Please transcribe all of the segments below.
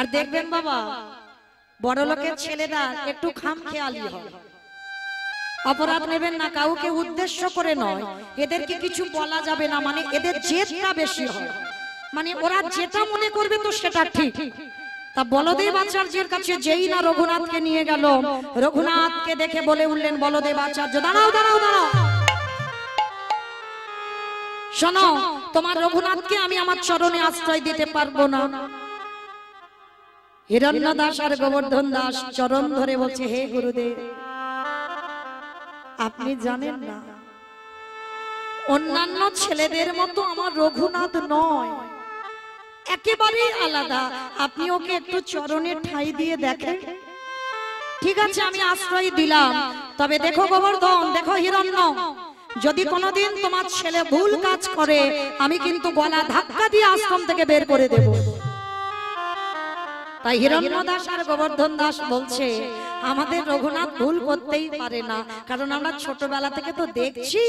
আর দেখবেন বাবা বড় লোকের ছেলেরা একটু খামখেয়ালি হয়, অপরাধ নেবেন না, কাউকে উদ্দেশ্য করে নয়, এদেরকে কিছু বলা যাবে না, মানে এদের জেদটা বেশি হয়, মানে ওরা যেটা মনে করবে তো সেটা ঠিক। তা বলদেব আচার্যের কাছে যেই না রঘুনাথকে নিয়ে গেল, রঘুনাথকে দেখে বলে উঠলেন বলদেব আচার্য, দাঁড়াও দাঁড়াও দাঁড়াও, শোনো, তোমার রঘুনাথকে আমি আমার চরণে আশ্রয় দিতে পারবো না। হিরণ্য দাস আর গোবর্ধন দাস চরণ ধরে বলছে, হে গুরুদেব, আপনি জানেন না অন্যান্য ছেলেদের মতো আমার রঘুনাথ নয়, একেবারেই আলাদা, আপনি ওকে একটু চরণে ঠাঁই দিয়ে দেখেন। ঠিক আছে, আমি আশ্রয় দিলাম, তবে দেখো গোবর্ধন, দেখো হিরণ্য, যদি কোনোদিন তোমার ছেলে ভুল কাজ করে আমি কিন্তু গলা ধাক্কা দিয়ে আশ্রম থেকে বের করে দেব। তাই হিরণ্য দাস আর গোবর্ধন দাস বলছে, আমাদের রঘুনাথ ভুল করতেই পারে না, কারণ আমরা ছোটবেলা থেকে তো দেখছি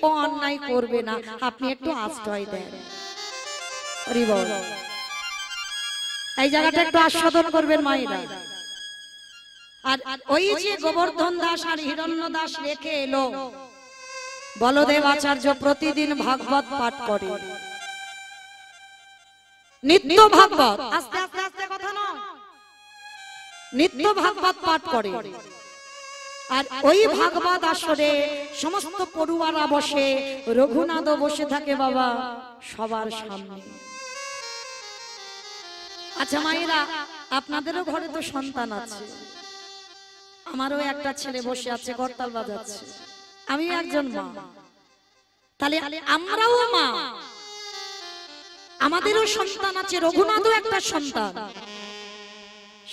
ও অন্যায় করবে না, আপনি একটু আশ্রয় দেন। এই জায়গাটা একটু আস্বাদন করবেন মায়েরা। আর ওই যে গোবর্ধন দাস আর হিরণ্য দাস রেখে এলো, বলদেব আচার্য প্রতিদিন ভাগবত পাঠ করে, নিত্য ভাগবত, আস্তে আস্তে আস্তে কথা নয়, নিত্য ভাগবত পাঠ করে। আর ওই ভাগবত আসরে সমস্ত পড়ুয়ারা বসে, রঘুনাথও বসে থাকে বাবা সবার সামনে। আচ্ছা মায়েরা, আপনাদেরও ঘরে তো সন্তান আছে, আমারও একটা ছেলে বসে আছে করতাল বাজাচ্ছে, আমিও একজন মা, তাহলে আমরাও মা, আমাদেরও সন্তান আছে, রঘুনাথও একটা সন্তান।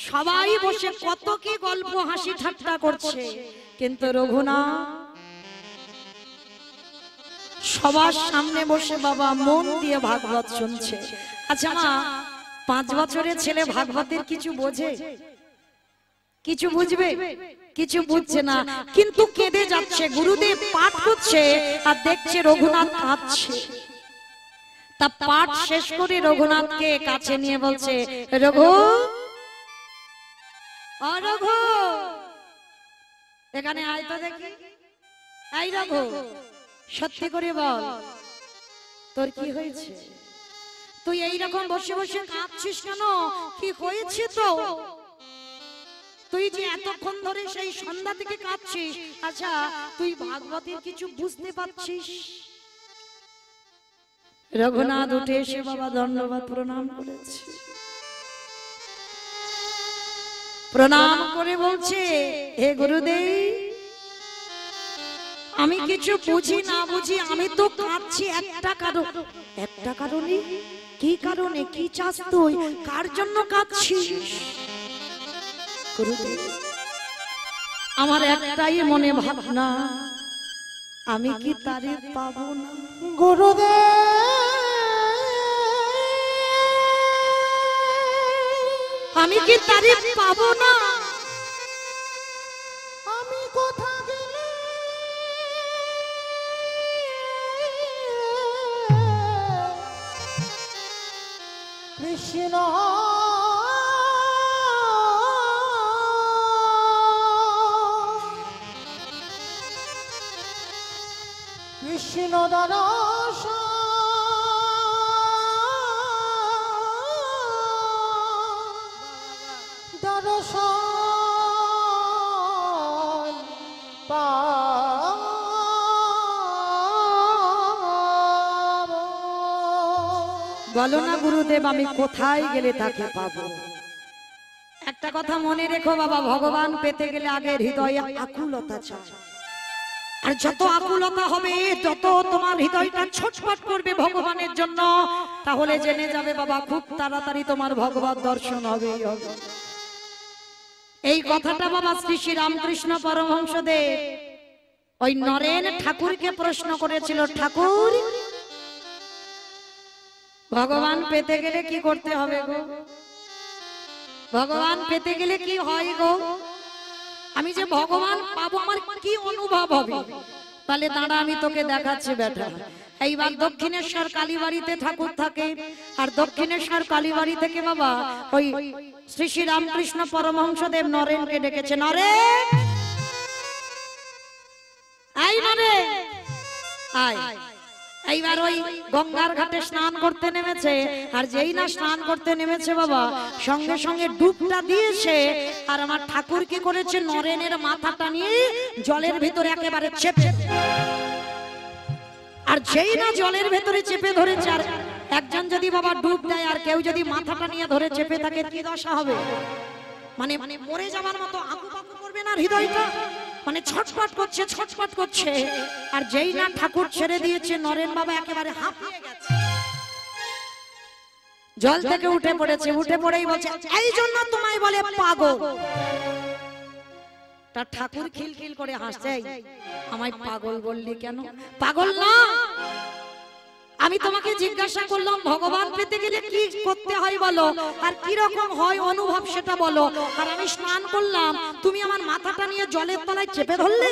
সবাই বসে কত কি গল্প হাসি ঠাট্টা করছে, কিন্তু রঘুনাথ সবার সামনে বসে বাবা মন দিয়ে ভাগবত শুনছে। আচ্ছা মা, 5 বছরের ছেলে ভাগবতের কিছু বোঝে? কিছু বুঝবে? কিছু বুঝছে না, কিন্তু কেঁদে যাচ্ছে, গুরুদেব পাঠ করছে আর দেখছে রঘুনাথ কাঁদছে। তা পাঠ শেষ করে রঘুনাথকে কাছে নিয়ে বলছে, রঘু, ও রঘু, এখানে আয় তো দেখি। এই রঘু, সত্যি করে বল, তোর কি হয়েছে? তুই এইরকম বসে বসে কাঁদছিস কেন? কি হয়েছে তো? তুই যে এতক্ষণ ধরে সেই সন্ধ্যা থেকে কাঁদছিস, আচ্ছা তুই ভাগবতের কিছু বুঝতে পারছিস? রঘুনাথ উঠে এসে বাবা ধন্যবাদ প্রণাম করেছে, প্রণাম করে বলছে, হে গুরুদেব, আমি কিছু বুঝি না বুঝি আমি তো কাঁদছি একটা কারণ, একটা কারণে। কি কারণে? কি চাস তুই? কার জন্য কাঁদছিস? গুরুদেব, আমার একটাই মনে ভাবনা, আমি কি তারিফ পাবো না? গুরুদেব, আমি কি তারিফ পাবো না? আমি কোথা গেলে কৃষ্ণ কৃষ্ণ দরস দর্শন পাবো। বলো না গুরুদেব, আমি কোথায় গেলে তাকে পাবো? একটা কথা মনে রেখো বাবা, ভগবান পেতে গেলে আগে হৃদয়ে আকুলতা চাই, আর যত আকুলতা হবে তত তোমার হৃদয়টা ছটফট করবে ভগবানের জন্য, তাহলে জেনে যাবে বাবা খুব তাড়াতাড়ি তোমার ভগবত দর্শন হবে। এই কথাটা বাবা শ্রী শ্রী রামকৃষ্ণ পরমহংসদেব ওই নরেন ঠাকুরকে প্রশ্ন করেছিল, ঠাকুর, ভগবান পেতে গেলে কি করতে হবে গো? ভগবান পেতে গেলে কি হয় গো? আমি যে ভগবান পাবো আমার কি অনুভব হবে? তাহলে দাঁড়া, আমি তোকে দেখাচ্ছি বেটা। এইবার দক্ষিণেশ্বর কালীবাড়িতে ঠাকুর থাকে, আর দক্ষিণেশ্বর কালীবাড়ি থেকে বাবা ওই শ্রী শ্রী রামকৃষ্ণ পরমহংসদেব নরেনকে ডেকেছে, নরেন আই নরেন আয়। এইবার ওই গঙ্গার ঘাটে স্নান করতে নেমেছে, আর যেই না স্নান করতে নেমেছে বাবা, সঙ্গে সঙ্গে ডুবটা দিয়েছে। আর আমার ঠাকুর কি করেছে, নরেনের মাথাটা নিয়ে জলের ভিতরে একেবারে চেপে, আর যেই না জলের ভেতরে চেপে ধরেছে, আর একজন যদি বাবা ডুব দেয় আর কেউ যদি মাথাটা নিয়ে ধরে চেপে থাকে কি দশা হবে? মানে মরে যাবার মতো আকুপাকু করবে না হৃদয়টা, মানে ছটফট করছে ছটফট করছে। আর যেই না ঠাকুর ছেড়ে দিয়েছে, নরেন বাবা একেবারে হাঁপিয়ে গেছে, জল থেকে উঠে পড়েছে। উঠে পড়েই বলছে, এই জন্য তোমায় বলে পাগল। তার ঠাকুর খিলখিল করে হাসছে, আমায় পাগল বললি কেন? পাগল না, আমি তোমাকে জিজ্ঞাসা করলাম ভগবান পেতে গেলে কি করতে হয় বলো, আর কি রকম হয় অনুভব সেটা বলো। আর আমি স্নান করলাম, তুমি আমার মাথাটা নিয়ে জলের তলায় চেপে ধরলে।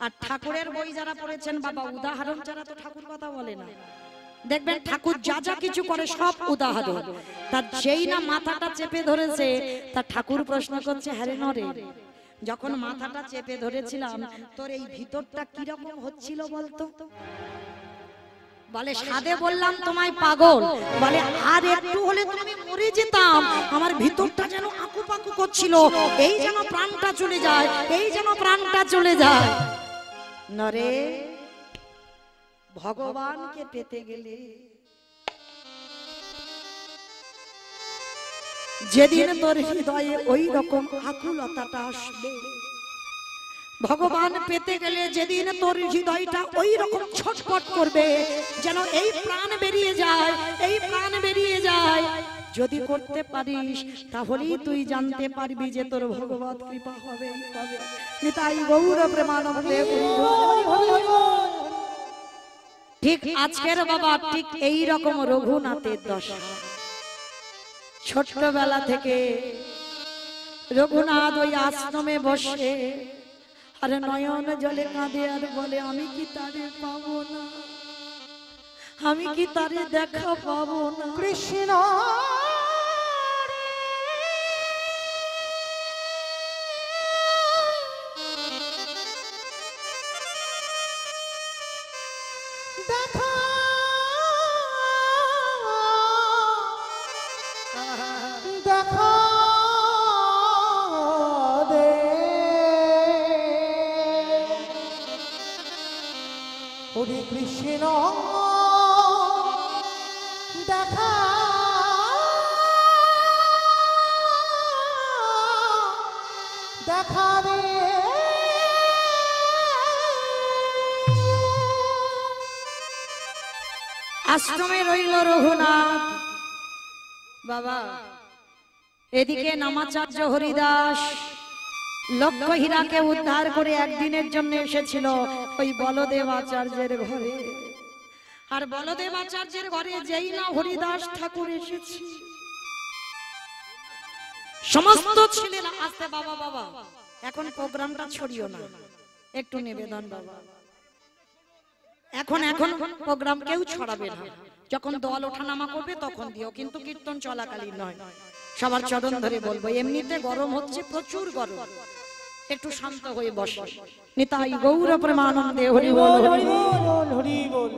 আর ঠাকুরের বই যারা পড়েছেন বাবা, উদাহরণ ছাড়া তো ঠাকুর কথা বলে না। দেখবেন ঠাকুর যা যা কিছু করে সব উদাহরণ। তার যেই না মাথাটা চেপে ধরেছে, তার ঠাকুর প্রশ্ন করছে, হ্যাঁ রে নরে, যখন মাথাটা চেপে ধরেছিলাম তোর এই ভিতরটা কিরকম হচ্ছিল বলতো? বলে সাদে বললাম তোমায় পাগল, বলে আর একটু হলে তো আমি মরে যেতাম, আমার ভিতরটা যেন আকুপাকু করছিল, এই যেন প্রাণটা চলে যায়, এই যেন প্রাণটা চলে যায়। নরে, ভগবানকে পেতে গেলে যেদিন তোর হৃদয়ে ওই রকম আকুলতাটা আসবে, ভগবান পেতে গেলে যেদিন তোর হৃদয়টা ওই রকম ছটফট করবে, যেন এই প্রাণ বেরিয়ে যায়, এই প্রাণ বেরিয়ে যায়, যদি করতে পারিস তাহলেই তুই জানতে পারবি যে তোর ভগবত কৃপা হবে। নিতাই গৌর প্রেমানন্দে। ঠিক আজকের বাবা ঠিক এই রকম রঘুনাথের দশা। ছোট্টবেলা থেকে রঘুনাথ ওই আশ্রমে বসে আর নয়ন জলে কাঁদে আর বলে, আমি কি তারে পাবো না, আমি কি তারে দেখা পাবো না। কৃষ্ণ দেখা দেখা দে, হরে কৃষ্ণ দেখা দেখা দে। আশ্রমে রইল রঘুনাথ বাবা, এদিকে নামাচার্য হরিদাস লক্ষ্য হীরাকে উদ্ধার করে একদিনের জন্য এসেছিল ওই বলদেব আচার্যের ঘরে। আর বলদেব আচার্যের ঘরে যেই না হরিদাস ঠাকুর এসেছে, সমস্ত ছেলেরা আসতে, বাবা বাবা এখন প্রোগ্রামটা ছড়িও না, একটু নিবেদন বাবা, এখন এখন প্রোগ্রাম কেউ ছড়াবে না, যখন দল ওঠানামা করবে তখন দিও, কিন্তু কীর্তন চলাকালীন নয়। সবার চরণ ধরে বলবো, এমনিতে গরম হচ্ছে, প্রচুর গরম, একটু শান্ত হয়ে বসো। নিতাই গৌর প্রেমানন্দে হরি বল হরি বল হরি বল।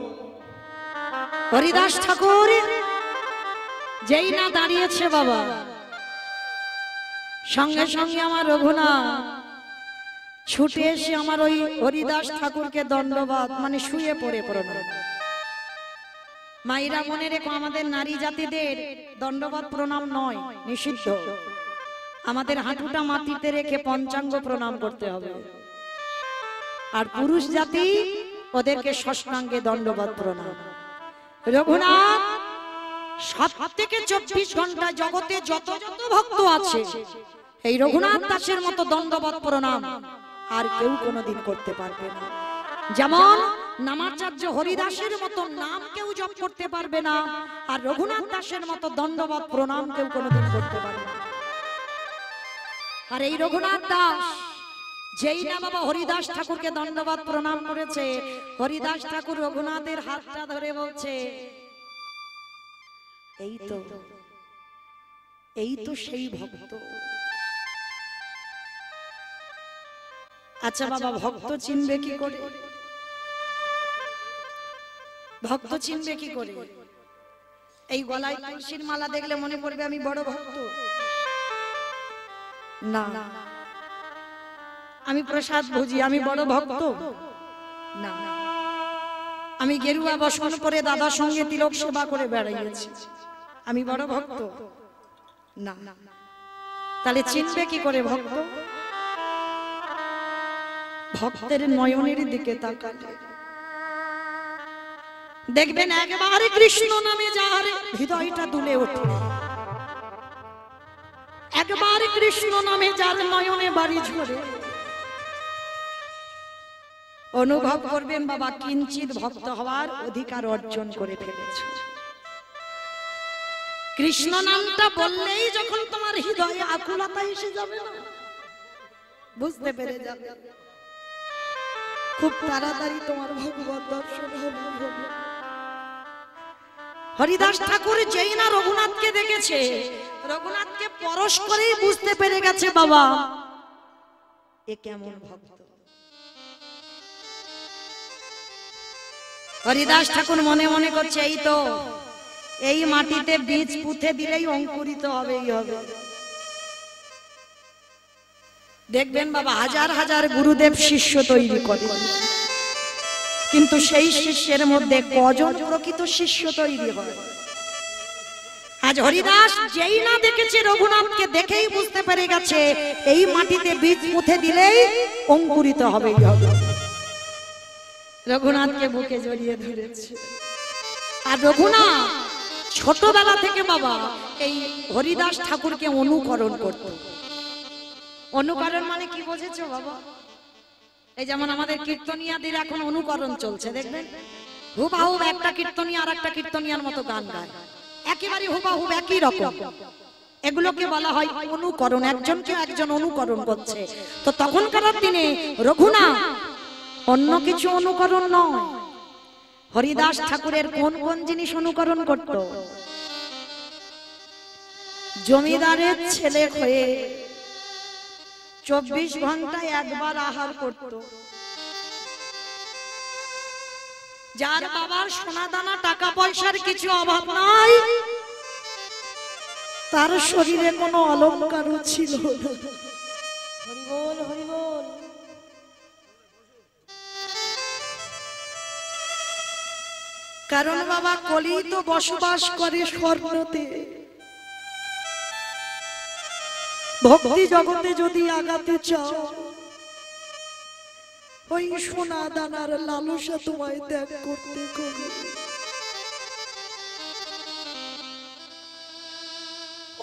হরিদাস ঠাকুর যেই না দাঁড়িয়েছে বাবা, সঙ্গে সঙ্গে আমার রঘুনাথ ছুটে এসে আমার ওই হরিদাস ঠাকুরকে দণ্ডবাদ, মানে শুয়ে পড়ে প্রণাম। মায়েরা মনে রেখো, আমাদের নারী জাতিদের দণ্ডবাদ প্রণাম নয়, নিষিদ্ধ। আমাদের হাঁটুটা মাটিতে রেখে পঞ্চাঙ্গ প্রণাম করতে হবে। আর পুরুষ জাতি ওদেরকে ষষ্ঠাঙ্গে দণ্ডবাদ প্রণাম। রঘুনাথ সব থেকে 24 ঘন্টা জগতে যত যত ভক্ত আছে, এই রঘুনাথ দাসের মতো দণ্ডবাদ প্রণাম আর কেউ কোনোদিন করতে পারবে না। যেমন নামাচার্য হরিদাসের মতো নাম কেউ জপ করতে পারবে না, আর রঘুনাথ দাসের মতো দণ্ডবাদ প্রণাম কেউ কোনোদিন করতে পারবে না। আর এই রঘুনাথ দাস যেই না বাবা হরিদাস ঠাকুরকে দণ্ডবাদ প্রণাম করেছে, হরিদাস ঠাকুর রঘুনাথের হাতটা ধরে বলছে, এই তো এই তো সেই ভক্ত। আচ্ছা বাবা, ভক্ত চিনবে কি করে? ভক্ত চিনবে কি করে? এই গলায় তুলসীর মালা দেখলে মনে পড়বে আমি বড় ভক্ত? না। আমি প্রসাদ ভুজি, আমি বড় ভক্ত? না। আমি গেরুয়া বসন পরে দাদার সঙ্গে তিলক সেবা করে বেড়াইয়েছি, আমি বড় ভক্ত? না। তাহলে চিনবে কি করে ভক্ত? ভক্তের নয়নের দিকে তাকালে দেখবেন একবারে কৃষ্ণ নামে যার হৃদয়টা দুলে ওঠে, একবার কৃষ্ণ নামে যার নয়নে বাড়ি ঝরে, অনুভব করবেন বাবা কিঞ্চিত ভক্ত হওয়ার অধিকার অর্জন করে ফেলেছে। কৃষ্ণ নামটা বললেই যখন তোমার হৃদয়ে আকুলতা এসে যাবে না, বুঝতে পেরে যাবে খুব তাড়াতাড়ি তোমার ভগবত দর্শন হবে। হরিদাস ঠাকুর যেই না রঘুনাথকে দেখেছে, রঘুনাথকে পরশ করেই বুঝতে পেরে গেছে বাবা এ কেমন ভক্ত। হরিদাস ঠাকুর মনে মনে করছে এই তো, এই মাটিতে বীজ পুঁতে দিলেই অঙ্কুরিত হবেই হবে। দেখবেন বাবা হাজার হাজার গুরুদেব শিষ্য তৈরি করে, কিন্তু সেই শিষ্যের মধ্যে কজন প্রকৃত শিষ্য তৈরি হয়? আজ হরিদাস যেই না দেখেছে রঘুনাথকে, দেখেই বুঝতে পেরে গেছে এই মাটিতে বীজ পুঁতে দিলেই অঙ্কুরিত হবেই হবে। রঘুনাথকে বুকে জড়িয়ে ধরেছে। আর রঘুনাথ ছোটবেলা থেকে বাবা এই হরিদাস ঠাকুরকে অনুকরণ করত। অনুকরণ মানে কি বুঝেছো বাবা? এই যেমন আমাদের কীর্তনিয়াদের এখন অনুকরণ চলছে, দেখবেন হুবাহুব একটা কীর্তনিয়া আর একটা কীর্তনিয়ার মতো গান গায়, একেবারে হুবাহুব একই রকম। এগুলোকে বলা হয় অনুকরণ, একজনকে একজন অনুকরণ করছে। তো তখনকার দিনে রঘুনাথ অন্য কিছু অনুকরণ নয়, হরিদাস ঠাকুরের কোন কোন জিনিস অনুকরণ করত? জমিদারের ছেলে হয়ে 24 ঘন্টায় একবার আহার করত, যার বাবার সোনা দানা টাকা পয়সার কিছু অভাব নাই, তার শরীরে কোনো অলংকারও ছিল না। হরি বল, হরি বল। কারণ বাবা কলি তো বসবাস করে স্বর্ণতে। ভক্তি জগতে যদি আগাতে চাও, ওই সোনা দানার লালসা তোমায় ত্যাগ করতে হবে।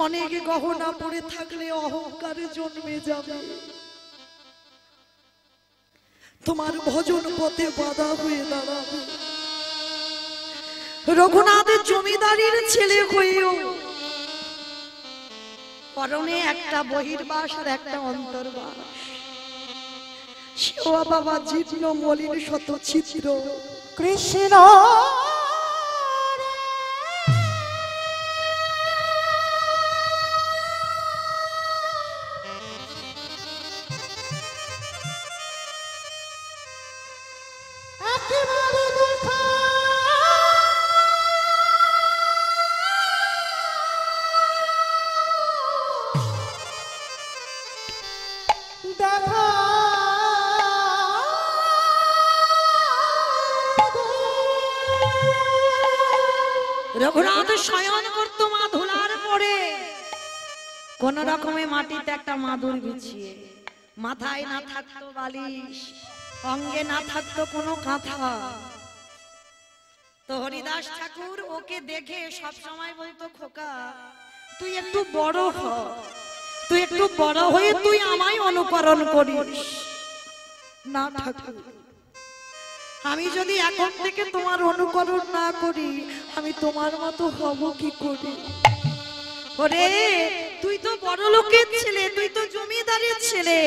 অনেক গহনা পড়ে থাকলে অহংকারে জন্মে যাবে, তোমার ভজন পথে বাধা হয়ে দাঁড়াবে। রঘুনাথের জমিদারির ছেলে হয়েও পরনে একটা বহির্বাস আর একটা অন্তর্বাস, সেও বাবা জীর্ণ মলিন শত চিত্র। কৃষ্ণ রঘুনাথ শয়ন করতো মা ধুলার পরে, কোন রকমে মাটিতে একটা মাদুর বিছিয়ে, মাথায় না থাকতো বালিশ, অঙ্গে না থাকতো কোনো কাঁথা। তো হরিদাস ঠাকুর ওকে দেখে সব সময় বলতো, খোকা তুই একটু বড় হ, তুই একটু বড় হয়ে তুই আমায় অনুকরণ করিস। না ঠাকুর, আমি যদি এখন থেকে তোমার অনুকরণ না করি, আমি তোমার মতো হব কি করে? ওরে তুই তো বড় লোকের ছেলে, তুই তো জমিদারের ছেলে,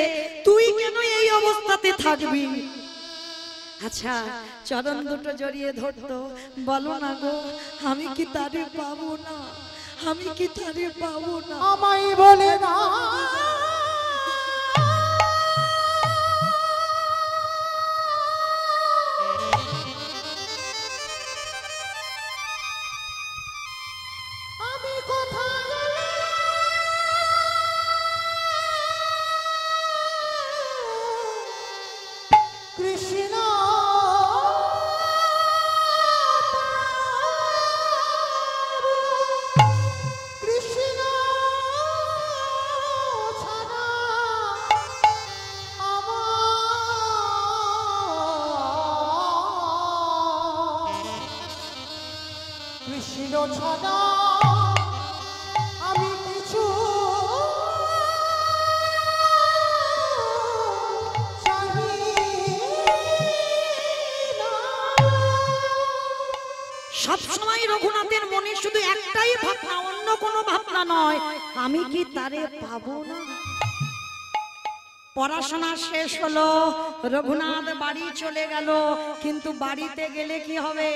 তুই কেন এই অবস্থাতে থাকবি? আচ্ছা চরণ দুটো জড়িয়ে ধরতো, বলো না গো আমি কি তারে পাবো না? আমি কি তারে পাবো না? আমায় বলে না আমি কোথায় গেলে কৃষ্ণ কৃষ্ণ ছাড়া কৃষ্ণ ছাড়া আমি কিছু চাহি সব সময় রঘুনাথের মনে শুধু একটাই ভাবনা, অন্য কোনো ভাবনা নয়, আমি কি তারে পাবো না? পড়াশোনা শেষ হলো, রঘুনাথ বাড়ি চলে গেল। কিন্তু বাড়িতে গেলে কি হবে?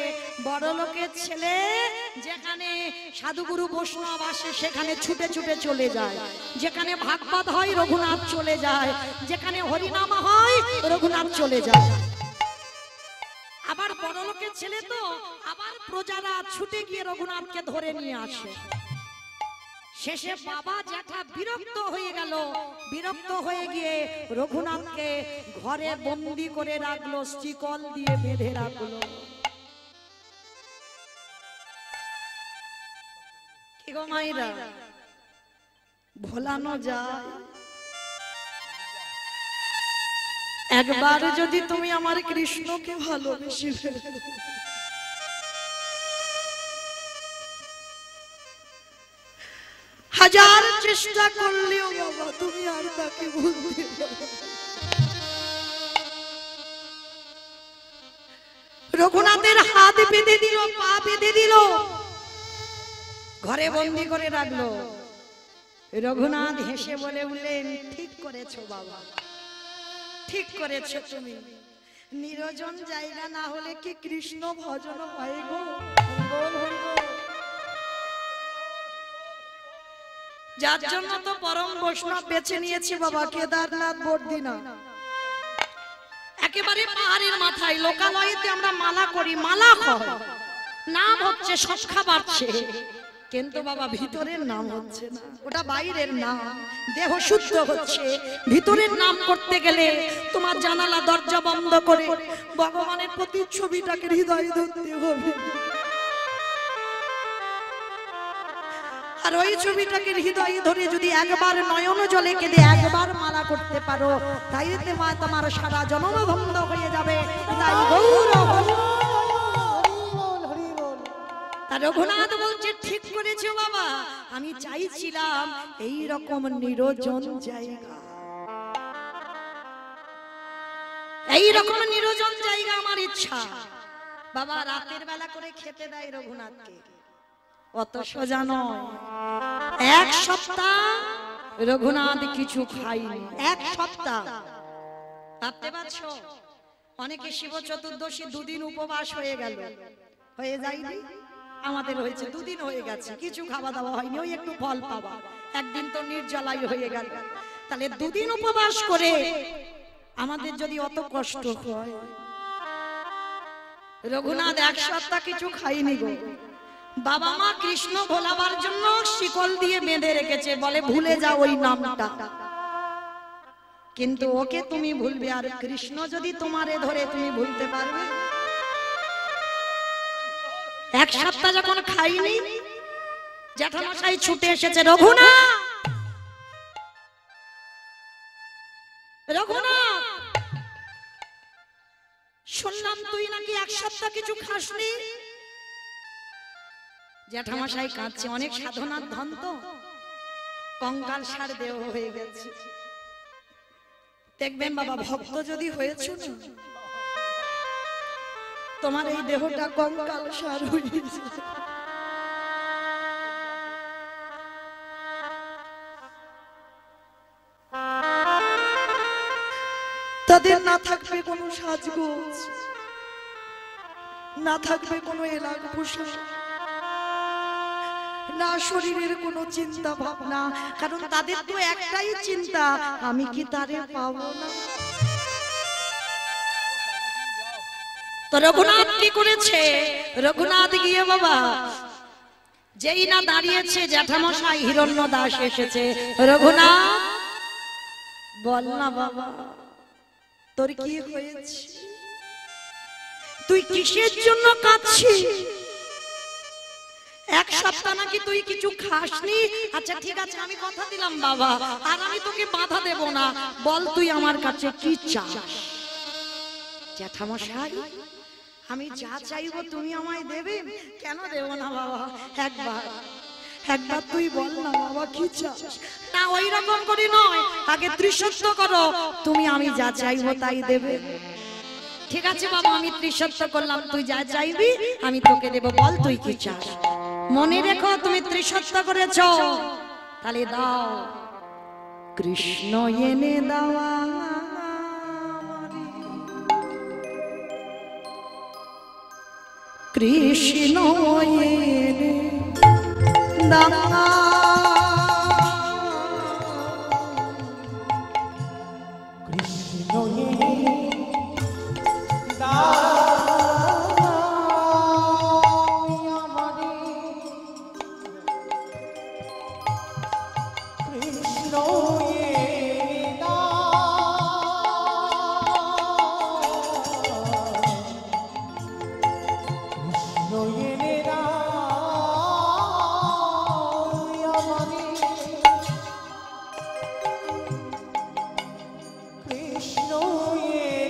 বড় লোকের ছেলে যেখানে সাধুগুরু বৈষ্ণব আসে সেখানে ছুটে ছুটে চলে যায়, যেখানে ভাগবত হয় রঘুনাথ চলে যায়, যেখানে হরিনাম হয় রঘুনাথ চলে যায়। আবার বড় লোকের ছেলে তো আবার প্রজারা ছুটে গিয়ে রঘুনাথকে ধরে নিয়ে আসে। শেষে বাবা জ্যাঠা বিরক্ত হয়ে গেল, বিরক্ত হয়ে গিয়ে রঘুনাথকে ঘরে বন্দি করে রাখলো, শিকল দিয়ে বেঁধে রাখলো। কি গো মাইরা, ভোলানো যায়? একবার যদি তুমি আমার কৃষ্ণকে ভালোবেসে ফেলো, হাজার চেষ্টা করলেও বাবা তুমি আর তাকে ভুলতে পারবে না। রঘুনাথের হাত বেঁধে দিল, পা বেঁধে দিল, ঘরে বন্দি করে রাখলো। রঘুনাথ হেসে বলে উঠলেন, ঠিক করেছো বাবা, ঠিক করেছো তুমি। নিরজন জায়গা না হলে কি কৃষ্ণ ভজন হয় গো? বল হরি বল। যার জন্য তো পরম বৈষ্ণব বেছে নিয়েছি বাবা, কেদারনাথ বদ্রীনাথ। একেবারে পাহাড়ের মাথায় লোকালয়েতে আমরা মালা করি, মালা হয়, নাম হচ্ছে, সংখ্যা বাড়ছে, কিন্তু বাবা ভিতরের নাম হচ্ছে না। ওটা বাইরের নাম, দেহ শুদ্ধ হচ্ছে। ভিতরের নাম করতে গেলে তোমার জানালা দরজা বন্ধ করে ভগবানের প্রতি ছবিটাকে হৃদয়ে ধরতে হবে। আর ওই ছবিটাকে হৃদয়ে ধরে যদি একবার নয়ন জলে কেঁদে একবার মালা করতে পারো, তাইতে মা তোমার সারা জন্ম বন্ধ হয়ে যাবে। তাই গৌরব রঘুনাথ বলছে, ঠিক করেছো বাবা, আমি চাইছিলাম এই রকম নিরজন জায়গা, এই রকম নিরজন জায়গা আমার ইচ্ছা। বাবা রাতের বেলা করে খেতে দেয় রঘুনাথকে, অত সোজা নয়। এক সপ্তাহ রঘুনাথ কিছু খায়নি, এক সপ্তাহ। ভাবতে পারছো? অনেকে শিব চতুর্দশী দুদিন উপবাস হয়ে গেল, হয়ে যায়নি? আমাদের হয়েছে, দুদিন হয়ে গেছে, কিছু খাওয়া দাওয়া হয়নি, ওই একটু ফল পাওয়া, একদিন তো নির্জলাই হয়ে গেল। তাহলে দুদিন উপবাস করে আমাদের যদি অত কষ্ট হয়, রঘুনাথ এক সপ্তাহ কিছু খাইনি গো। বাবা মা কৃষ্ণ ভোলাবার জন্য শিকল দিয়ে বেঁধে রেখেছে, বলে ভুলে যাও ওই নামটা। কিন্তু ওকে তুমি ভুলবে, আর কৃষ্ণ যদি তোমারে ধরে তুমি ভুলতে পারবে? এক সপ্তাহ যখন খাইনি, জ্যাঠামশাই ছুটে এসেছে, রঘুনাথ, রঘুনাথ, শুনলাম তুই নাকি এক সপ্তাহ কিছু খাসনি। জ্যাঠামশাই কাঁদছে, অনেক সাধনার ধন তো, কঙ্কাল সার দেহ হয়ে গেছে। দেখবেন বাবা, ভক্ত যদি হয়েছে না, তোমার এই দেহটা কঙ্কাল সার হয়ে গেছে। তাদের না থাকবে কোনো সাজগোজ, না থাকবে কোনো এলাক পোশাক, না শরীরের কোনো চিন্তা ভাবনা, কারণ তাদের তো একটাই চিন্তা, আমি কি তারে পাবো না। তো রঘুনাথ কি করেছে? রঘুনাথ গিয়ে বাবা যেই না দাঁড়িয়েছে, জ্যাঠামশাই হিরণ্য দাস এসেছে। রঘুনাথ বল না বাবা, তোর কি হয়েছে? তুই কিসের জন্য কাঁদছিস? এক সপ্তাহ নাকি তুই কিছু খাসনি। আচ্ছা ঠিক আছে, আমি কথা দিলাম বাবা, আর আমি তোকে বাধা দেব না। বল তুই আমার কাছে কি চাস? জ্যাঠামশাই, আমি যা চাইবো তুমি আমায় দেবে। কেন দেব না বাবা? একবার তুই বল না বাবা কি চাস? না ওই রকম করি নয়, আগে ত্রিসত্য করো, তুমি আমি যা চাইবো তাই দেবে। ঠিক আছে বাবা, আমি ত্রিসত্য করলাম, তুই যা চাইবি আমি তোকে দেব। বল তুই কি চাস? মনে রেখো তুমি ত্রিসত্য করেছো, তাহলে দাও। কৃষ্ণ এনে দাওয়া, কৃষ্ণ এনে দাওয়া, কৃষ্ণ এনে দাও আমারে, কৃষ্ণ এনে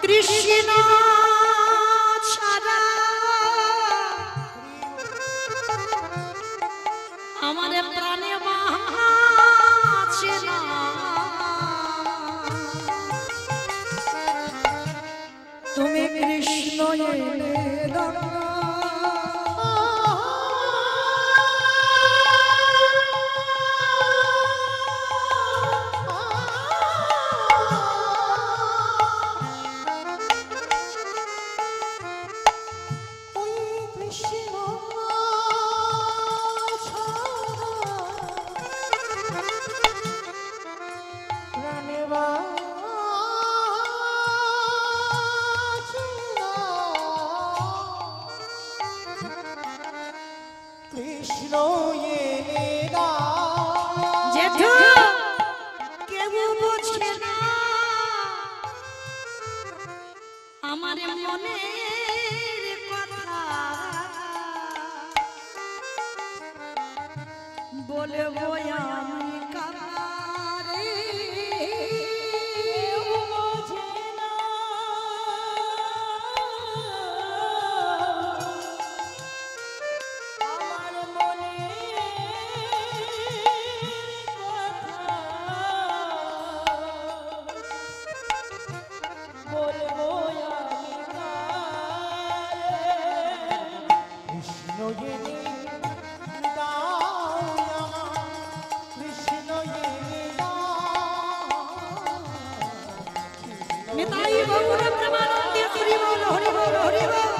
কৃষ্ণ ছাড়া আমার প্রাণে বাঁচে না। তুমি কৃষ্ণ এনে দাও, জেঠু কেউ বোঝে না আমার মনের কথা, বলবো আমি কারে, বোঝে না আমার নিতাই গৌর প্রেমানন্দে হরি বল হরি বল হরি বল।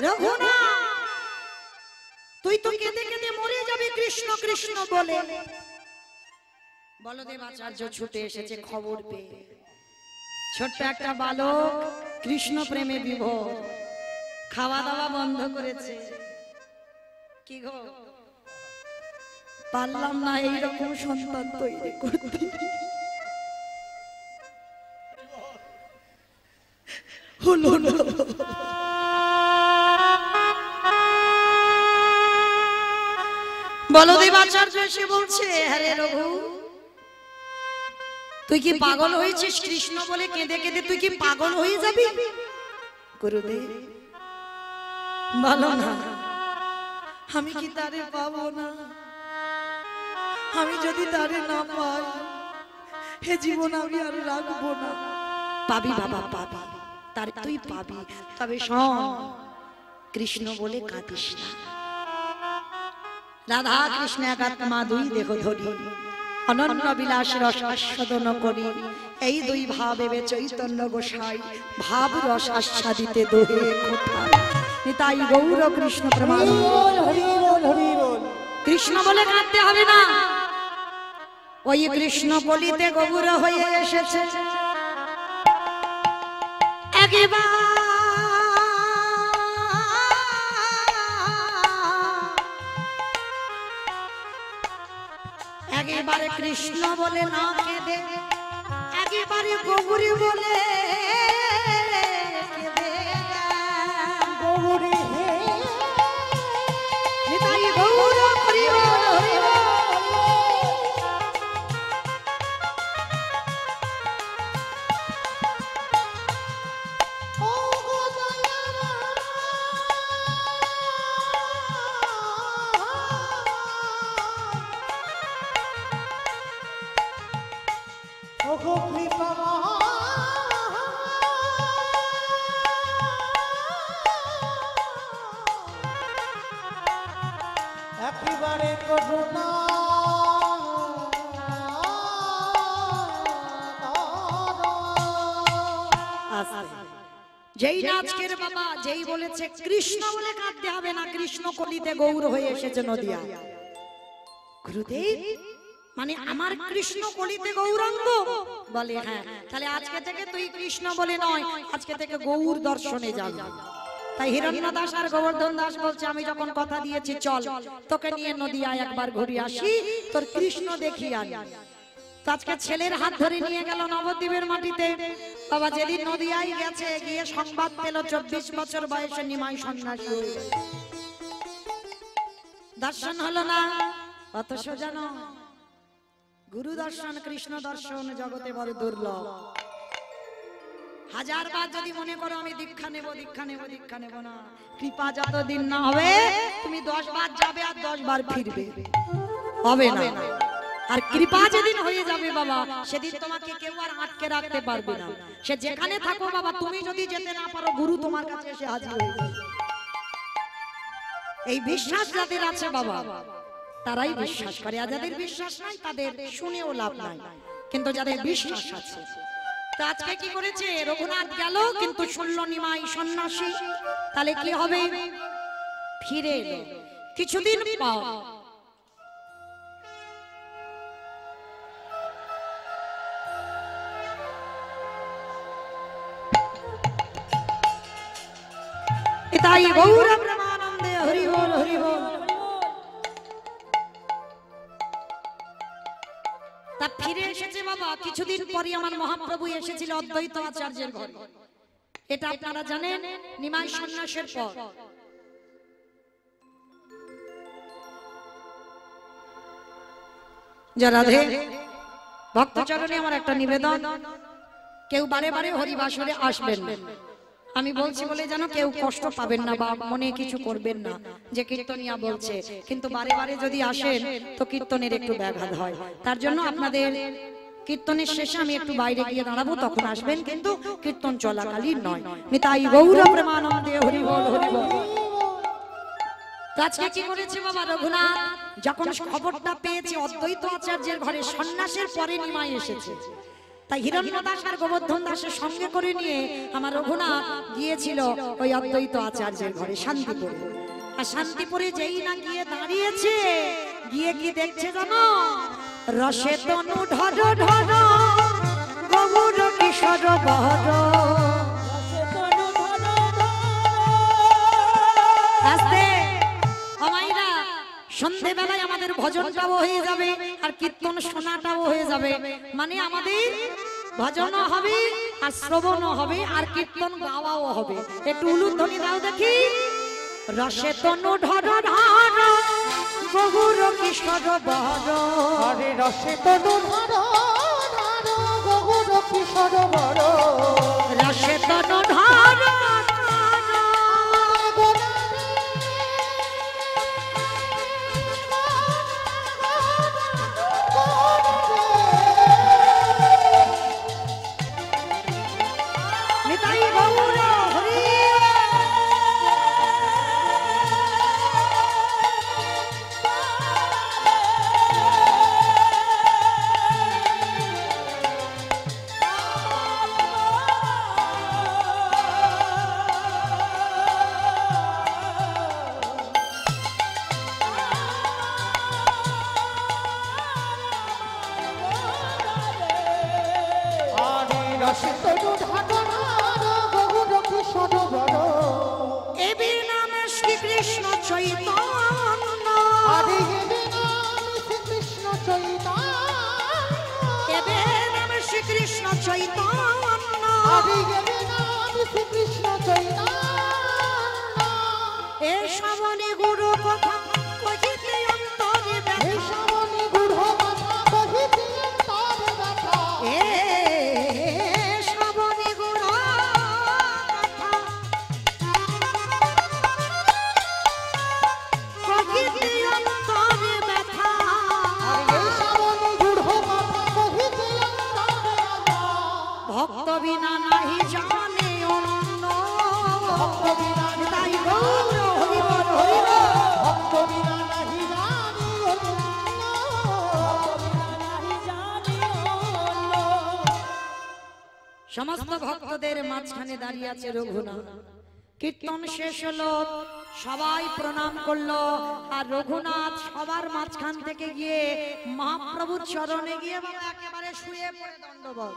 রঘুনাথ, তুই তো কেঁদে কেঁদে মরে যাবে কৃষ্ণ কৃষ্ণ বলে। বলদেব আচার্য ছুটে এসেছে খবর পেয়ে। ছোট্ট একটা বালক কৃষ্ণ প্রেমে বিভোর, খাওয়া দাওয়া বন্ধ করেছে। কি গো, পারলাম না এইরকম সন্তান তৈরি করতে, হলো না। বলদেব আচার্য এসে বলছে, আরে রঘু, তুই কি পাগল হয়েছিস? কৃষ্ণ বলে কেঁদে কেঁদে তুই কি পাগল হয়ে যাবি? গুরুদেব বলো না, আমি কি তারে পাবো না? আমি যদি তারে না পাই, হে জীবন আমি আর রাখবো না। পাবি বাবা, পাবি, তার তুই পাবি। তবে শোন, কৃষ্ণ বলে কাঁদিস না। রাধা কৃষ্ণ একাত্মা দুই দেহ ধরি, অনন্য বিলাস রস আস্বাদন করি। এই দুই ভাব এবে চৈতন্য গোসাই, ভাব রস আস্বাদিতে দোহে কোথায়। নিতাই গৌর কৃষ্ণ প্রমাণ। কৃষ্ণ বলে কাঁদতে হবে না, ওই কৃষ্ণ বলিতে গৌর হয়ে এসেছে। একেবারে কৃষ্ণ বলে না কেঁদে, একেবারে গৌরী বলে কেঁদে। গৌরী হে নিতাই গৌর হরি বল, হরি বল। ও গো দয়ামা, ও গো কৃপা, একেবারে করুণা যেই নাচকের বাবা যেই বলেছে কৃষ্ণ বলে কাঁদতে হবে না, কৃষ্ণ কলিতে গৌর হয়ে এসেছে নদিয়া। গুরুদেব মানে আমার কৃষ্ণ কলিতে গৌরাঙ্গ বলে, হ্যাঁ, তাহলে আজকে থেকে তুই কৃষ্ণ বলে নয়, আজকে থেকে গৌর দর্শনে যাবি। তাই হিরণ্য দাস আর গোবর্ধন দাস বলছে, আমি যখন কথা দিয়েছি চল তোকে নিয়ে নদিয়ায় একবার ঘুরে আসি, তোর কৃষ্ণ দেখি আনি। আজকে ছেলের হাত ধরে নিয়ে গেল নবদ্বীপের মাটিতে। বাবা যেদিন নদিয়ায় গেছে, গিয়ে সংবাদ পেল 24 বছর বয়সে নিমাই সন্ন্যাসী হয়ে গেছে। দর্শন হলো না, অত সোজা নয়। গুরু দর্শন, কৃষ্ণ দর্শন জগতে বড় দুর্লভ। হাজার বার যদি মনে করো আমি দীক্ষা নেব, দীক্ষা নেব, দীক্ষা নেব না, কৃপা যতদিন না হবে তুমি 10 বার যাবে আর 10 বার ফিরবে, হবে না। আর কৃপা যেদিন হয়ে যাবে বাবা, সেদিন তোমাকে কেউ আর আটকে রাখতে পারবে না। সে যেখানে থাকো বাবা, তুমি যদি যেতে না পারো, গুরু তোমার কাছে এসে হাজির হয়ে যাবে। এই বিশ্বাস যাদের আছে বাবা, তারাই বিশ্বাস করে। আর যাদের বিশ্বাস নাই তাদের শুনেও লাভ নাই, কিন্তু যাদের বিশ্বাস আছে। তো আজকে কি করেছে, রঘুনাথ গেল কিন্তু শুনলো নিমাই সন্ন্যাসী, তাহলে কি হবে? ফিরে এলো কিছুদিন পর। তাই গৌর প্রেমানন্দে হরি বল, হরি বল। তা ফিরে এসেছে বাবা। কিছুদিন পরে আমার মহাপ্রভু এসেছিল অদ্বৈত আচার্যের ঘরে। এটা আপনারা জানেন, নিমাই সন্ন্যাসের পর। রাধে ভক্তচরণে আমার একটা নিবেদন, কেউ বারে বারে হরিবাসরে আসবেন না। আমি বলছি বলে যেন কেউ কষ্ট পাবেন না বা মনে কিছু করবেন না যে কীর্তনিয়া বলছে, কিন্তু বারে বারে যদি আসেন তো কীর্তনের একটু ব্যাঘাত হয়। তার জন্য আপনাদের কীর্তনের শেষে আমি একটু বাইরে গিয়ে দাঁড়াবো, তখন আসবেন, কিন্তু কীর্তন চলাকালীন নয়। নিতাই গৌর প্রেমানন্দে হরি বল, হরি বল। আজকে কি করেছে বাবা, রঘুনাথ যখন খবরটা পেয়েছে অদ্বৈত আচার্যের ঘরে সন্ন্যাসের পরে নিমাই এসেছে, তাই হিরণ্য দাস আর গোবর্ধন দাসের সঙ্গে করে নিয়ে আমার রঘুনাথ গিয়েছিল ওই অদ্বৈত আচার্যের ঘরে শান্তিপুরে। আর শান্তিপুরে যেই না গিয়ে দাঁড়িয়েছে, গিয়ে কি দেখছে জানো, রসে তনু ঢর ঢর গৌর কিশোর বহর। আস্তে আমাইরা সন্ধ্যেবেলায় আমাদের ভজনটাও হয়ে যাবে আর কীর্তন শোনাটাও হয়ে যাবে, মানে আমাদের ভজনও হবে আর শ্রবণও হবে আর কীর্তন গাওয়াও হবে। একটু উলুধ্বনি দাও দেখি। রসে তনু ঢর ঢর গৌর কিশোর বহর। আরে রসে তনু ধর ধর গৌর কিশোর বড়। রসে তনু ঢর নিতাই গৌর হরি। আরে রসে তনু ধর ধর গৌর কিশোর বড়। এবির নামে শ্রীকৃষ্ণ চৈতন্য। আরে এবে নাম শ্রীকৃষ্ণ চৈতন্য। এবির নামে শ্রীকৃষ্ণ চৈতন্য। আরে এবে নাম শ্রীকৃষ্ণ চৈতন্য। এ শ্রবণে গুরু কথা কহিতে অন্তরে হে ব্যথা। শ্রাবণী গূঢ় কথা কহিতে অন্তরে ব্যথা। এ শ্রবণে গুরু কথা কহিতে অন্তরে ব্যথা। আরে এই শ্রাবণী গূঢ় কথা কহিতে অন্তরে ব্যথা। ভক্ত বিনা নাহি জানে অন্য। ভক্ত বিনা তাই গৌর হরি বল হরি বল। ভক্ত বিনা নাহি জানি অন্য। সমস্ত ভক্তদের মাঝখানে দাঁড়িয়ে আছে রঘুনাথ। কীর্তন শেষ হলো, সবাই প্রণাম করলো আর রঘুনাথ সবার মাঝখান থেকে গিয়ে মহাপ্রভুর চরণে গিয়ে বাবা একেবারে শুয়ে পড়ে দণ্ডবত।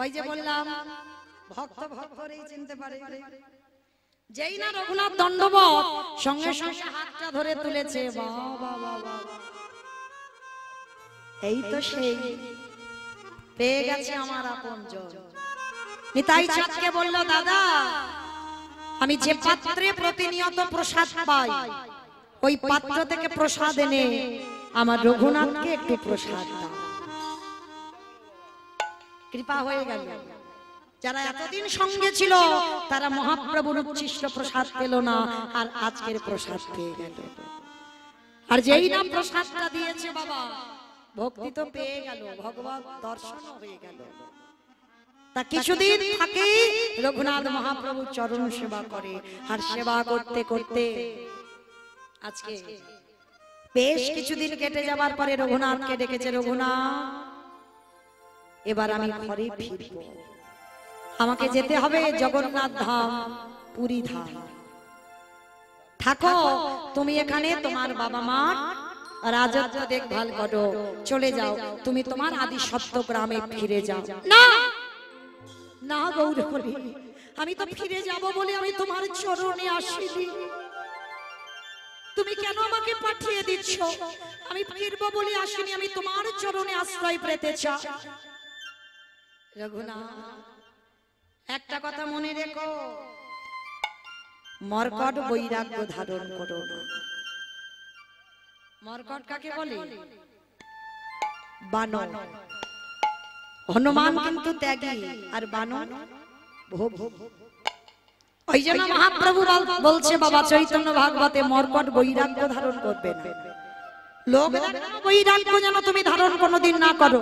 ওই যে বললাম ভক্ত ভক্তরেই চিনতে পারে। যেই না রঘুনাথ দণ্ডবত সঙ্গে সঙ্গে হাতটা ধরে তুলেছে। বাবা বাবা, এই তো সেই পেয়ে গেছে আমার আপনজন। নিতাই চাঁদকে বলল, দাদা আমি যে পাত্রে প্রতিনিয়ত প্রসাদ পাই ওই পাত্র থেকে প্রসাদ এনে আমার রঘুনাথকে একটু প্রসাদ দাও। কৃপা হয়ে গেল। যারা এতদিন সঙ্গে ছিল তারা মহাপ্রভুর উচ্ছিষ্ট প্রসাদ পেল না, আর আজকের প্রসাদ পেয়ে গেল। আর যেই না প্রসাদটা দিয়েছে বাবা, ভক্তি তো পেয়ে গেল, ভগবত দর্শন হয়ে গেল। তা কিছুদিন থাকে রঘুনাথ মহাপ্রভুর চরণ সেবা করে, আর সেবা করতে করতে আজকে বেশ কিছুদিন কেটে যাবার পরে রঘুনাথকে ডেকেছে, রঘুনাথ এবার আমি ঘরে ফিরব, আমাকে যেতে হবে জগন্নাথ ধাম, পুরী ধাম। থাকো তুমি এখানে, তোমার বাবা মার রাজত্ব দেখভাল করো, চলে যাও, তুমি তোমার আদি সত্য গ্রামে ফিরে যাও। না না গৌরহরি, আমি তো ফিরে যাব বলে আমি তোমার চরণে আসিনি। তুমি কেন আমাকে পাঠিয়ে দিচ্ছ? আমি ফিরবো বলে আসিনি, আমি তোমার চরণে আশ্রয় পেতে চাই। রঘুনাথ একটা কথা মনে রেখো, মর্কট বৈরাগ্য ধারণ করো না। মর্কট কাকে বলে? বানর। হনুমান কিন্তু ত্যাগী আর বানর ভোগ। ওই জন্য মহাপ্রভু বলছে বাবা চৈতন্য ভাগবতে, মর্কট বৈরাগ্য ধারণ করবে না। লোক বৈরাগ্য যেন তুমি ধারণ কোনোদিন না করো।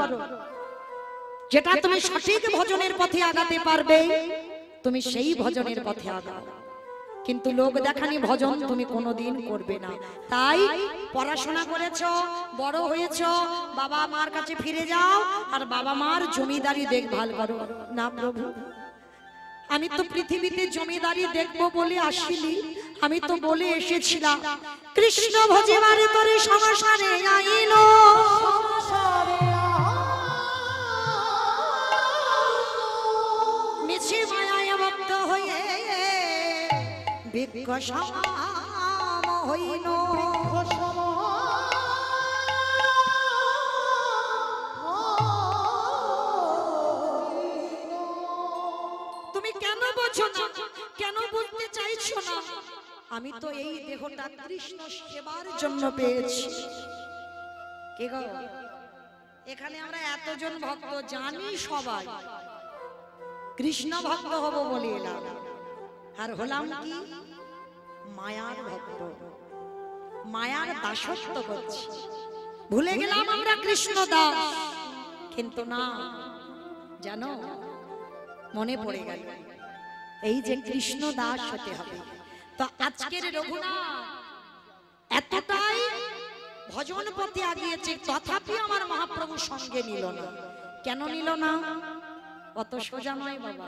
যেটা তুমি সঠিক ভজনের পথে আগাতে পারবে তুমি সেই ভজনের পথে আগাও, কিন্তু লোক দেখানি ভজন তুমি কোনোদিন করবে না। তাই পড়াশোনা করেছো, বড় হয়েছো, বাবা মার কাছে ফিরে যাও আর বাবা মার জমিদারি দেখভাল করো। না প্রভু, আমি তো পৃথিবীতে জমিদারি দেখবো বলে আসিনি, আমি তো বলে এসেছিলাম কৃষ্ণ ভজিবার তোরে সংসারে আইল, মিছি মায়ায় বদ্ধ হয়ে বৃক্ষ সম হইল। তুমি কেন বোঝো না, কেন বুঝতে চাইছো না? আমি তো এই দেহটা কৃষ্ণ সেবার জন্য পেয়েছি। কে গো, এখানে আমরা এতজন ভক্ত জানি সবাই কৃষ্ণ ভক্ত হব বলে এলাম, আর হলাম কি মায়ার ভক্ত, মায়ার দাসত্ব করছি। ভুলে গেলাম আমরা কৃষ্ণ দাস, কিন্তু না, জানো মনে পড়ে গেল এই যে কৃষ্ণ দাস হতে হবে। তো আজকের রঘুনাথ এতটাই ভজন পথে আগিয়েছে, তথাপি আমার মহাপ্রভু সঙ্গে নিল না। কেন নিল না? অত সোজা নয় বাবা,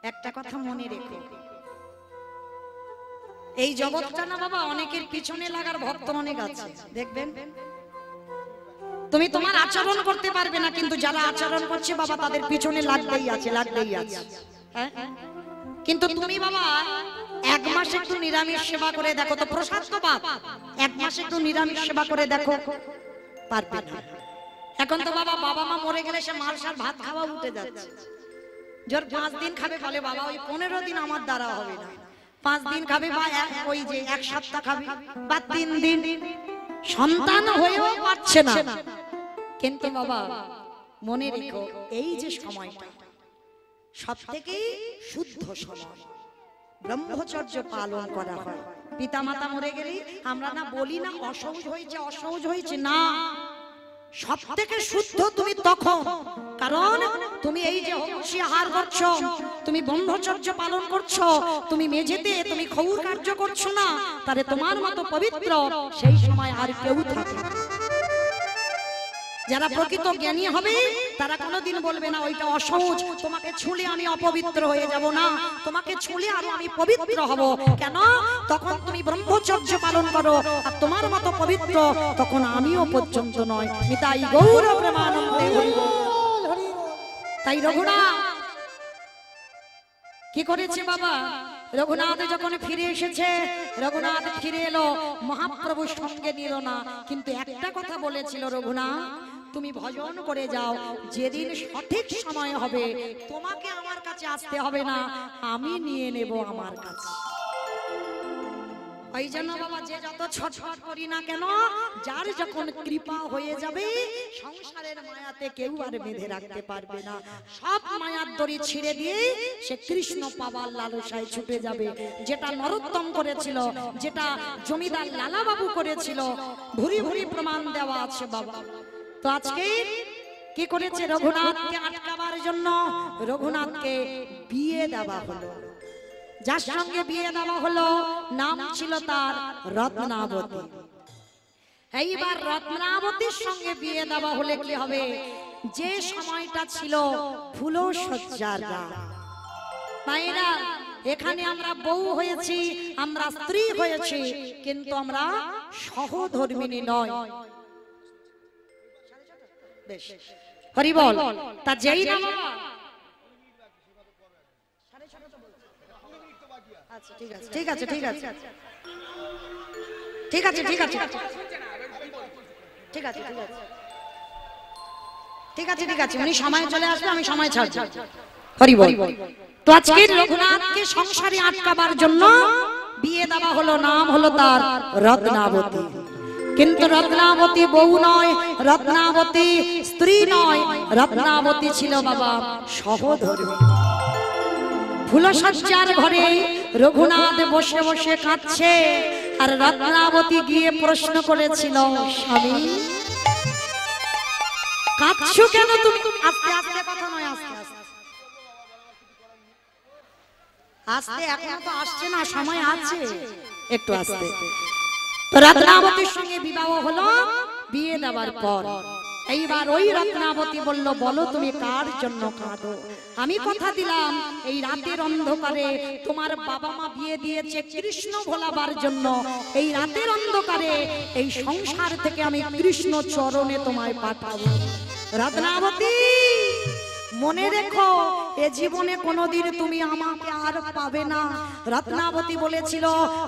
একটা কথা মনে রেখো, এই জগৎটা না বাবা অনেকের পিছনে লাগার ভক্ত অনেক আছে। দেখবেন তুমি তোমার আচরণ করতে পারবে না, কিন্তু যারা আচরণ করছে বাবা তাদের পিছনে লাগতেই আছে, লাগতেই আছে। হ্যাঁ, কিন্তু তুমি বাবা এক মাস একটু নিরামিষ সেবা করে দেখো তো, প্রসাদ তো বাপ, এক মাস একটু নিরামিষ সেবা করে দেখো, পারবে না। এখন তো বাবা বাবা মা মরে গেলে সে মালসার ভাত খাওয়া উঠে যাচ্ছে। জোর 5 দিন খাবে, বলে বাবা ওই 15 দিন আমার দ্বারা হবে না, 5 দিন খাবে বা ওই যে 1 সপ্তাহ খাবে বা 3 দিন, সন্তান হয়েও পাচ্ছে না। কিন্তু বাবা মনে রেখো এই যে সময়টা সবথেকে শুদ্ধ সময়, ব্রহ্মচর্য পালন করা হয়। পিতা মাতা মরে গেলে আমরা না বলি না অসহজ হয়েছে, অসহজ হয়েছে, না, সবথেকে শুদ্ধ তুমি তখন, কারণ তুমি এই যে হংসী আহার করছো, তুমি ব্রহ্মচর্য পালন করছো, তুমি মেঝেতে তুমি ক্ষৌর কার্য করছো না, তারে তোমার মতো পবিত্র সেই সময় আর কেউ থাকে না। যারা প্রকৃত জ্ঞানী হবে তারা কোনোদিন বলবে না ওইটা অসহজ, তোমাকে ছুঁলে আমি অপবিত্র হয়ে যাব, না, তোমাকে ছুঁলে আরো আমি পবিত্র হব। কেন? তখন তুমি ব্রহ্মচর্য পালন করো, আর তোমার মতো পবিত্র তখন আমিও পর্যন্ত নয়। নিতাই গৌর প্রেমানন্দে হরি বল। তাই রঘুনাথ কি করেছে বাবা? রঘুনাথ যখন ফিরে এসেছে, রঘুনাথ ফিরে এলো, মহাপ্রভু সঙ্গে নিল না, কিন্তু একটা কথা বলেছিল, রঘুনাথ তুমি ভজন করে যাও, যেদিন সঠিক সময় হবে তোমাকে আমার কাছে আসতে হবে না, আমি নিয়ে নেব আমার কাছে। ওই জন্য বাবা যে যত ছটফট করি না কেন, যার যখন কৃপা হয়ে যাবে সংসারের মায়াতে কেউ আর বেঁধে রাখতে পারবে না, সব মায়ার দড়ি ছিঁড়ে দিয়ে সে কৃষ্ণ পাবার লালসায় ছুটে যাবে। যেটা নরোত্তম করেছিল, যেটা জমিদার লালা বাবু করেছিল, ভুরি ভুরি প্রমাণ দেওয়া আছে বাবা। তো আজকে কি করেছে? রঘুনাথকে আটকাবার জন্য রঘুনাথকে বিয়ে দেওয়া হলো। যার সঙ্গে বিয়ে দেওয়া হলো নাম ছিল তার রত্নাবতী। এইবার রত্নাবতীর সঙ্গে বিয়ে দেওয়া হলে কি হবে? যে সময়টা ছিল ফুলসজ্জার রাত। মায়েরা, এখানে আমরা বউ হয়েছি, আমরা স্ত্রী হয়েছি, কিন্তু আমরা সহধর্মিণী নয়। বেশ, হরি বল। তা যেই না ঠিক আছে, ঠিক আছে, ঠিক আছে, ঠিক আছে, ঠিক আছে, ঠিক আছে, ঠিক আছে, ঠিক আছে, উনি সময় চলে আসবে, আমি সময় ছাড়ছি। হরি বল। তো আজকে রঘুনাথকে সংসারে আটকাবার জন্য বিয়ে দেওয়া হলো, নাম হলো তার রত্নাবতী। কিন্তু রত্নাবতী বউ নয়, রত্নাবতী স্ত্রী নয়, রত্নাবতী ছিল বাবা সহধর্মী। ফুলসজ্জার ঘরে রঘুনাথ বসে বসে কাঁদছে, আর রত্নাবতী গিয়ে প্রশ্ন করেছিল, স্বামী কাঁদছো কেন তুমি? আস্তে আস্তে কথা নয়, আস্তে আস্তে আস্তে, এখনো তো আসছে না, সময় আছে, একটু আস্তে। তো রত্নাবতীর সঙ্গে বিবাহ হলো। বিয়ে দেওয়ার পর এইবার ওই রত্নাবতী বলল, বলো তুমি কার জন্য কাঁদো? আমি কথা দিলাম এই রাতের অন্ধকারে তোমার বাবা মা বিয়ে দিয়েছে কৃষ্ণ ভোলাবার জন্য, এই রাতের অন্ধকারে এই সংসার থেকে আমি কৃষ্ণ চরণে তোমায় পাঠাবো। রত্নাবতী মনে রেখো, এ জীবনে কোনোদিন তুমি আমাকে আর পাবে না। রত্নাবতী বলেছিল,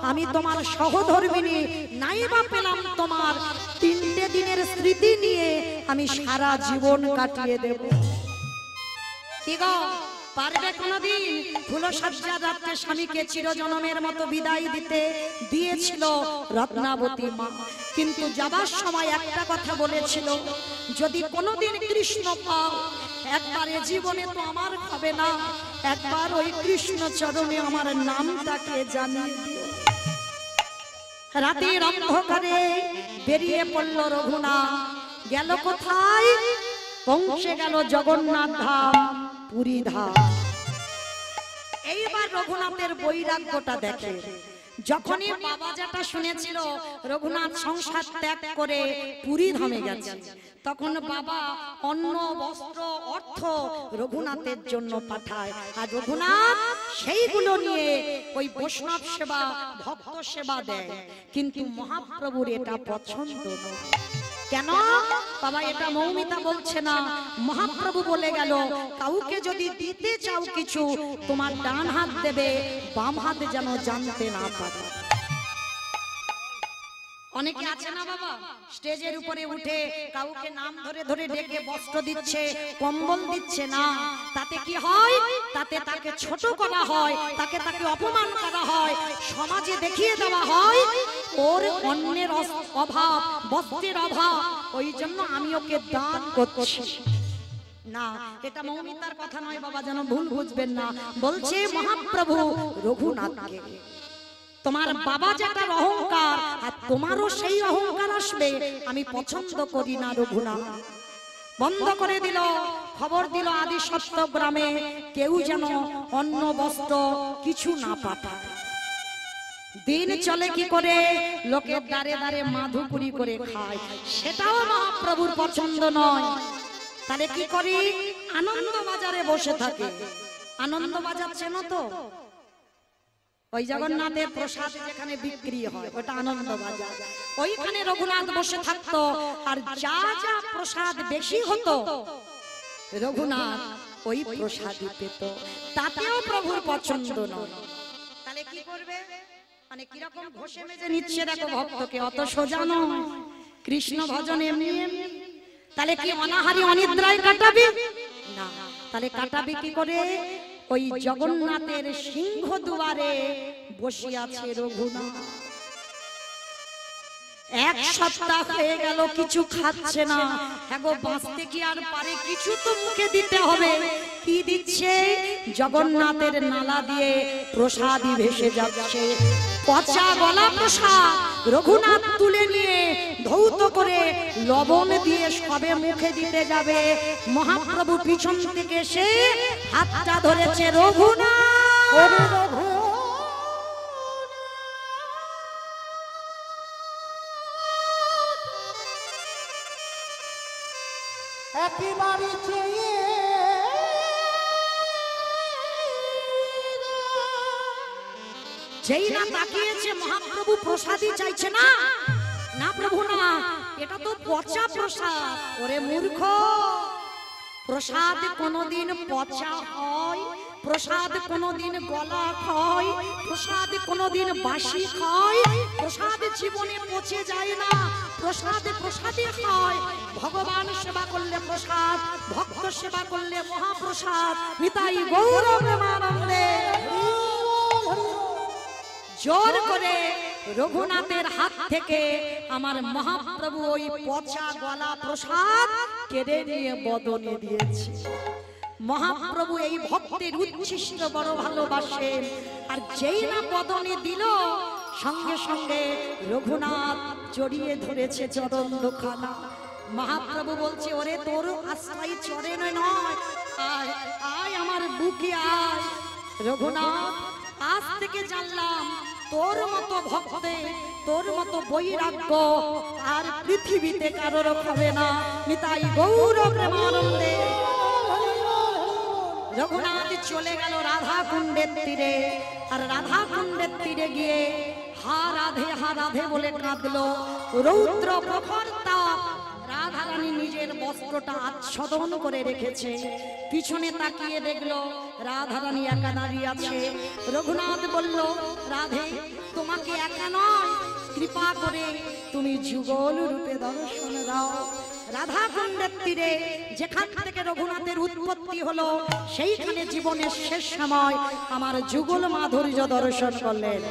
আমি তোমার সহধর্মিনী, নাইবা পেলাম তোমার 3টে দিনের স্মৃতি নিয়ে আমি সারা জীবন কাটিয়ে দেব। কি গো, পারবে কোনোদিন? ফুলসজ্জার রাত্রে স্বামীকে চিরজনমের মতো বিদায় দিতে দিয়েছিল রত্নাবতী মা, কিন্তু যাবার সময় একটা কথা বলেছিল, যদি কোনোদিন কৃষ্ণ পাও, একবারে জীবনে তো আমার হবে না, একবার ওই কৃষ্ণ চরণে আমার নামটাকে জানিয়ে দিও। রাতের অন্ধকারে বেরিয়ে পড়ল রঘুনাথ। গেল কোথায়? পৌঁছে গেল জগন্নাথ ধাম, পুরী ধাম। এইবার রঘুনাথের বৈরাগ্যটা দেখে। যখনই বাবা যেটা শুনেছিল রঘুনাথ সংসার ত্যাগ করে পুরী ধামে গেছে, তখন বাবা অন্ন বস্ত্র অর্থ রঘুনাথের জন্য পাঠায়, আর রঘুনাথ সেইগুলো নিয়ে ওই বৈষ্ণব সেবা ভক্ত সেবা দেয়। কিন্তু মহাপ্রভুর এটা পছন্দ নয়। কেন বাবা? এটা মৌমিতা বলছে না, মহাপ্রভু বলে গেল, কাউকে যদি দিতে চাও কিছু, তোমার ডান হাত দেবে, বাম হাতে যেন জানতে না পারে। অনেকে আছে না বাবা, স্টেজের উপরে উঠে কাউকে নাম ধরে ধরে ডেকে বস্ত্র দিচ্ছে, কম্বল দিচ্ছে না। তাতে কি হয়? তাতে তাকে ছোট করা হয়, তাকে অপমান করা হয়, সমাজে দেখিয়ে দেওয়া হয় ওর অন্যের অভাব, বস্ত্রের অভাব, ওই জন্য আমি ওকে দান করছি না। এটা মৌমিতার কথা নয় বাবা, যেন ভুল বুঝবেন না। বলছে মহাপ্রভু রঘুনাথকে, তোমার বাবা যেটা অহংকার, আর তোমারও সেই অহংকার আসবে, আমি পছন্দ করি না রঘুনাথ। বন্ধ করে দিল, খবর দিল আদি সত্য গ্রামে কেউ যেন অন্ন বস্ত্র কিছু না পাঠায়। দিন চলে কি করে? লোকের দ্বারে দ্বারে মাধুপুরি করে খায়, সেটাও মহাপ্রভুর পছন্দ নয়। তাহলে কি করি? আনন্দ বাজারে বসে থাকে। আনন্দ বাজার চেনো তো? ওই জগন্নাথের প্রসাদ যেখানে বিক্রি হয়, ওটা আনন্দ বাজার। ওইখানে রঘুনাথ বসে থাকতো, আর যা যা প্রসাদ বেশি হতো রঘুনাথ ওই প্রসাদই পেত। তাতেও প্রভুর পছন্দ নয়। তাহলে কি করবে? মানে কিরকম ঘষে মেজে নিচ্ছে দেখো ভক্তকে, অত সোজা নয়। কৃষ্ণ ভজন এমনি এমনি। তাহলে কি অনাহারি অনিদ্রায় কাটাবি না? তাহলে কাটাবি কি করে? ওই জগন্নাথের সিংহ দুয়ারে বসে আছে রঘুনাথ। 1 সপ্তাহ হয়ে গেল কিছু খাচ্ছে না। এগো বাঁচতে কি আর পারে? কিছু তো মুখে দিতে হবে। কি দিচ্ছে? জগন্নাথের নালা দিয়ে প্রসাদই ভেসে যাচ্ছে, পচা গলা প্রসাদ। রঘুনাথ তুলে নিয়ে ধৌত করে লবণ দিয়ে সবে মুখে দিতে যাবে, মহাপ্রভু পিছন থেকে এসে হাতটা ধরেছে। রঘুনাথ একেবারে চেয়ে যেই না তাকিয়েছে, মহাপ্রভু প্রসাদই চাইছে না। না প্রভু না, এটা তো পচা প্রসাদ। ওরে মূর্খ, প্রসাদ কোনদিন পচা হয়? প্রসাদ কোনদিন গলা খায়? প্রসাদ কোনদিন বাসি খায়? প্রসাদ জীবনে পচে যায় না। প্রসাদ প্রসাদই হয়। ভগবান সেবা করলে প্রসাদ, ভক্ত সেবা করলে মহাপ্রসাদ। নিতাই গৌর প্রেমানন্দে। জোর করে রঘুনাথের হাত থেকে আমার মহাপ্রভু ওই পচা গলা প্রসাদ কেড়ে নিয়ে বদনে দিয়েছে। মহাপ্রভু এই ভক্তের উচ্ছিষ্ট বড় ভালোবাসেন। আর যেই না বদনে দিল, সঙ্গে সঙ্গে রঘুনাথ জড়িয়ে ধরেছে চরণ দুখানা। মহাপ্রভু বলছে, ওরে তোর আশ্রয় চরণে নয়, আয় আয় আমার বুকে আয়। রঘুনাথ, আজ থেকে জানলাম তোর মতো ভক্তে, তোর মতো বৈরাগ্য আর পৃথিবীতে কারোর হবে না। নিতাই গৌর প্রেমানন্দে। রঘুনাথ চলে গেল রাধা কুণ্ডের তীরে, আর রাধা কুণ্ডের তীরে গিয়ে হা রাধে বলে কাঁদলো। রৌদ্র প্রখর তাপ, রাধারানী নিজের বস্ত্রটা আচ্ছাদন করে রেখেছে। পিছনে তাকিয়ে দেখলো রাধারানী একা দাঁড়িয়ে আছে। রঘুনাথ বলল, রাধে তোমাকে একা নয়, কৃপা করে তুমি যুগল রূপে দর্শন দাও। রাধা কুণ্ডের তীরে যেখান থেকে রঘুনাথের উৎপত্তি হলো, সেইখানে জীবনের শেষ সময় আমার যুগল মাধুর্য দর্শন করলেন।